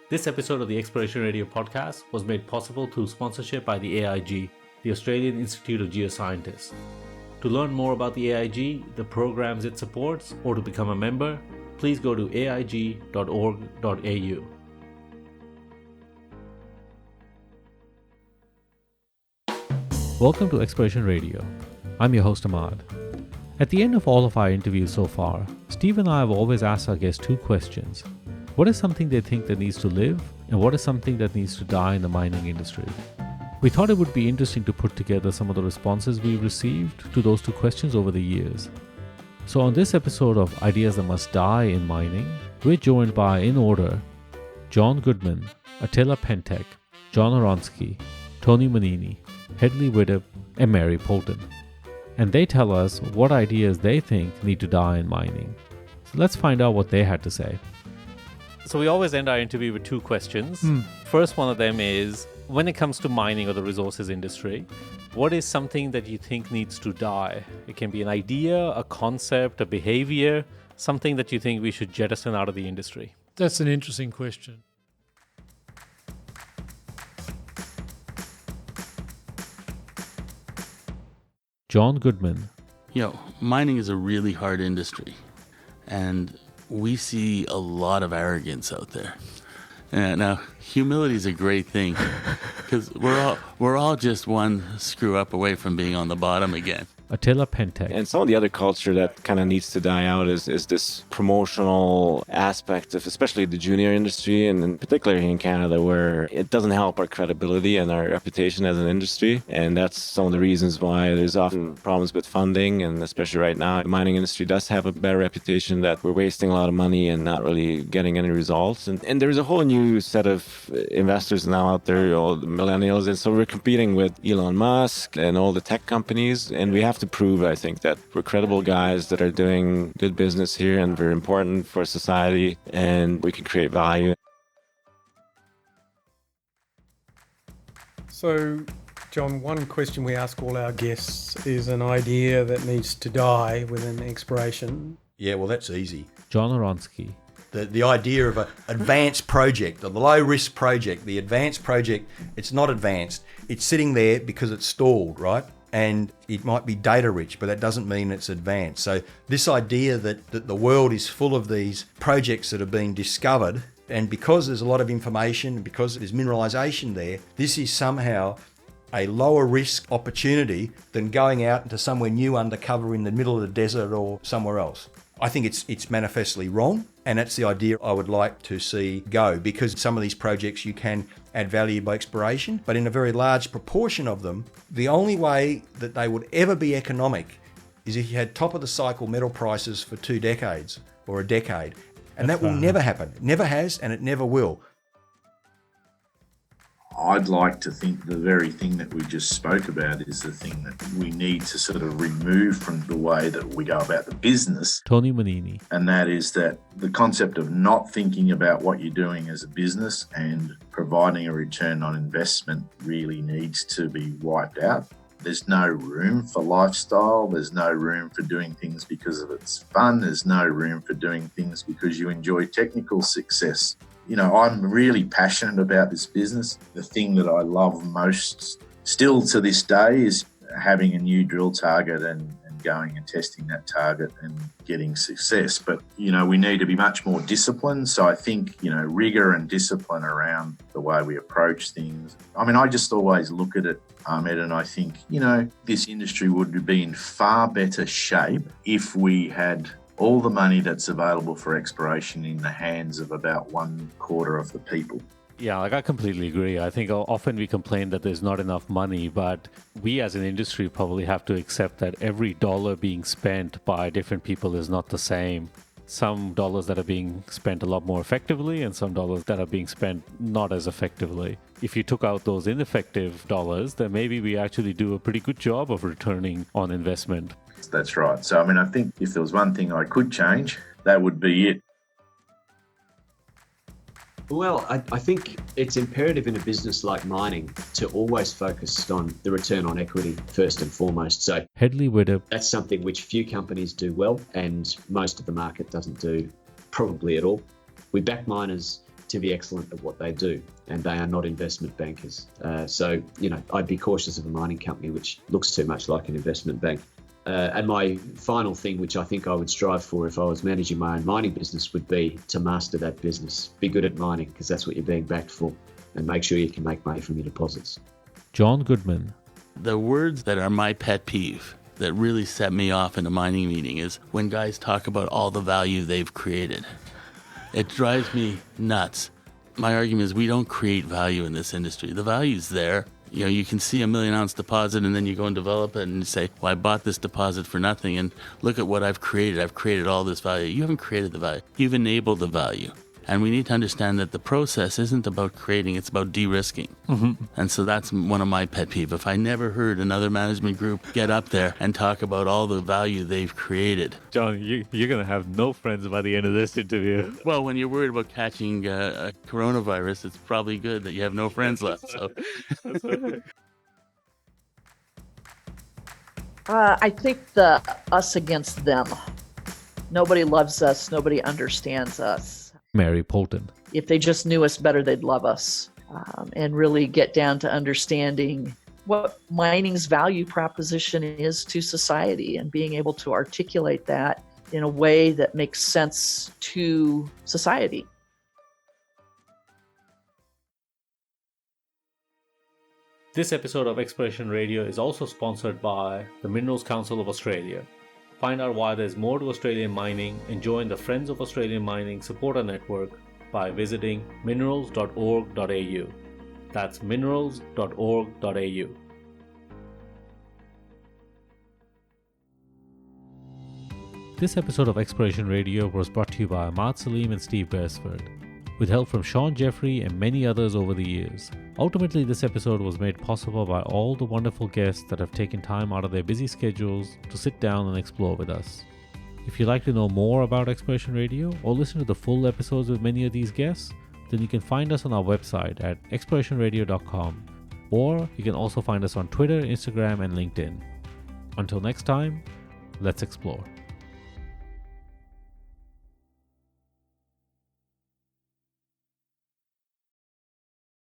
This episode of the Expiration Radio podcast was made possible through sponsorship by the AIG, the Australian Institute of Geoscientists. To learn more about the AIG, the programs it supports, or to become a member, please go to aig.org.au. Welcome to Expiration Radio. I'm your host Ahmad. At the end of all of our interviews so far, Steve and I have always asked our guests two questions. What is something they think that needs to live, and what is something that needs to die in the mining industry? We thought it would be interesting to put together some of the responses we've received to those two questions over the years. So on this episode of Ideas That Must Die in Mining, we're joined by, in order, Jon Goodman, Attila Pentek, Jon Hronsky, Tony Manini, Hedley Widdup, and Mary Poulton. And they tell us what ideas they think need to die in mining. So let's find out what they had to say. So we always end our interview with two questions. First one of them is, when it comes to mining or the resources industry, what is something that you think needs to die? It can be an idea, a concept, a behavior, something that you think we should jettison out of the industry. That's an interesting question. Jon Goodman. Mining is a really hard industry, and we see a lot of arrogance out there. Now, humility is a great thing because we're all just one screw up away from being on the bottom again. Attila Pentek. And some of the other culture that kind of needs to die out is this promotional aspect of especially the junior industry, and particularly in Canada, where it doesn't help our credibility and our reputation as an industry. And that's some of the reasons why there's often problems with funding, and especially right now, the mining industry does have a better reputation that we're wasting a lot of money and not really getting any results. And there's a whole new set of investors now out there, all the millennials, and so we're competing with Elon Musk and all the tech companies, and we have to prove, I think, that we're credible guys that are doing good business here and we're important for society and we can create value. So, Jon, one question we ask all our guests is an idea that needs to die within Expiration. Yeah, well, that's easy. Jon Hronsky. The idea of an advanced project, or the low-risk project, the advanced project, it's not advanced. It's sitting there because it's stalled, right? And it might be data rich, but that doesn't mean it's advanced. So this idea that the world is full of these projects that have been discovered, and because there's a lot of information, because there's mineralisation there, this is somehow a lower risk opportunity than going out into somewhere new undercover in the middle of the desert or somewhere else. I think it's manifestly wrong, and that's the idea I would like to see go, because some of these projects you can add value by exploration, but in a very large proportion of them, the only way that they would ever be economic is if you had top of the cycle metal prices for 2 decades or a decade, and that will never happen. It never has, and it never will. I'd like to think the very thing that we just spoke about is the thing that we need to sort of remove from the way that we go about the business. Tony Manini. And that is that the concept of not thinking about what you're doing as a business and providing a return on investment really needs to be wiped out. There's no room for lifestyle. There's no room for doing things because of it's fun. There's no room for doing things because you enjoy technical success. I'm really passionate about this business. The thing that I love most still to this day is having a new drill target and going and testing that target and getting success. But, we need to be much more disciplined. So I think, rigor and discipline around the way we approach things. I just always look at it, Ahmed, and I think, this industry would be in far better shape if we had all the money that's available for exploration in the hands of about 1/4 of the people. Yeah, I completely agree. I think often we complain that there's not enough money, but we as an industry probably have to accept that every dollar being spent by different people is not the same. Some dollars that are being spent a lot more effectively and some dollars that are being spent not as effectively. If you took out those ineffective dollars, then maybe we actually do a pretty good job of returning on investment. That's right. So, I think if there was one thing I could change, that would be it. Well, I think it's imperative in a business like mining to always focus on the return on equity first and foremost. So Hedley Widdup. That's something which few companies do well, and most of the market doesn't do probably at all. We back miners to be excellent at what they do, and they are not investment bankers. So, I'd be cautious of a mining company which looks too much like an investment bank. And my final thing, which I think I would strive for if I was managing my own mining business, would be to master that business. Be good at mining, because that's what you're being backed for, and make sure you can make money from your deposits. Jon Goodman. The words that are my pet peeve that really set me off in a mining meeting is when guys talk about all the value they've created. It drives me nuts. My argument is we don't create value in this industry. The value's there. You can see a 1 million ounce deposit and then you go and develop it and you say, well, I bought this deposit for nothing and look at what I've created. I've created all this value. You haven't created the value. You've enabled the value. And we need to understand that the process isn't about creating, it's about de-risking. And so that's one of my pet peeves. If I never heard another management group get up there and talk about all the value they've created. Jon, you're going to have no friends by the end of this interview. Well, when you're worried about catching a coronavirus, it's probably good that you have no friends left. So. I think the us against them. Nobody loves us. Nobody understands us. Mary Poulton. If they just knew us better, they'd love us, and really get down to understanding what mining's value proposition is to society and being able to articulate that in a way that makes sense to society. This episode of Expiration Radio is also sponsored by the Minerals Council of Australia. Find out why there's more to Australian mining and join the Friends of Australian Mining supporter network by visiting minerals.org.au. That's minerals.org.au. This episode of Expiration Radio was brought to you by Ahmad Salim and Steve Beresford, with help from Sean Jeffrey and many others over the years. Ultimately, this episode was made possible by all the wonderful guests that have taken time out of their busy schedules to sit down and explore with us. If you'd like to know more about Expiration Radio or listen to the full episodes with many of these guests, then you can find us on our website at expirationradio.com, or you can also find us on Twitter, Instagram, and LinkedIn. Until next time, let's explore.